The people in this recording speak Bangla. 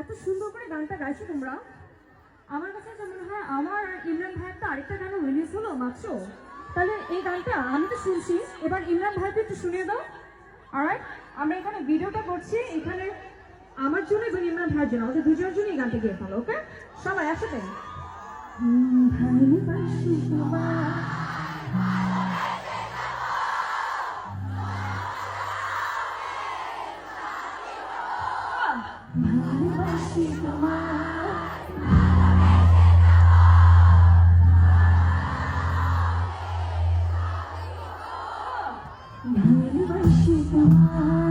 এত সুন্দর করে গানটা গাইছো তোমরা। আমার কাছে যা মনে হয় আমার আর ইমরান ভাইয়ের তো আরেকটা গানও রিলিজ হলো মাত্র। তাহলে এই গানটা আমি তো শুনছি, এবার ইমরান ভাইকে একটু শুনিয়ে দাও। অলরাইট, আমরা এখানে ভিডিওটা করছি, এখানে আমার জন্য এবং ইমরান ভাইয়ের জন্য, আমাদের দুজনের জন্য এই গানটা গিয়ে ফেলো। ওকে, সবাই একসাথে। ভালোবাসি তোমায়, ভালোবাসি তোমায়, ভালোবাসি তোমায়।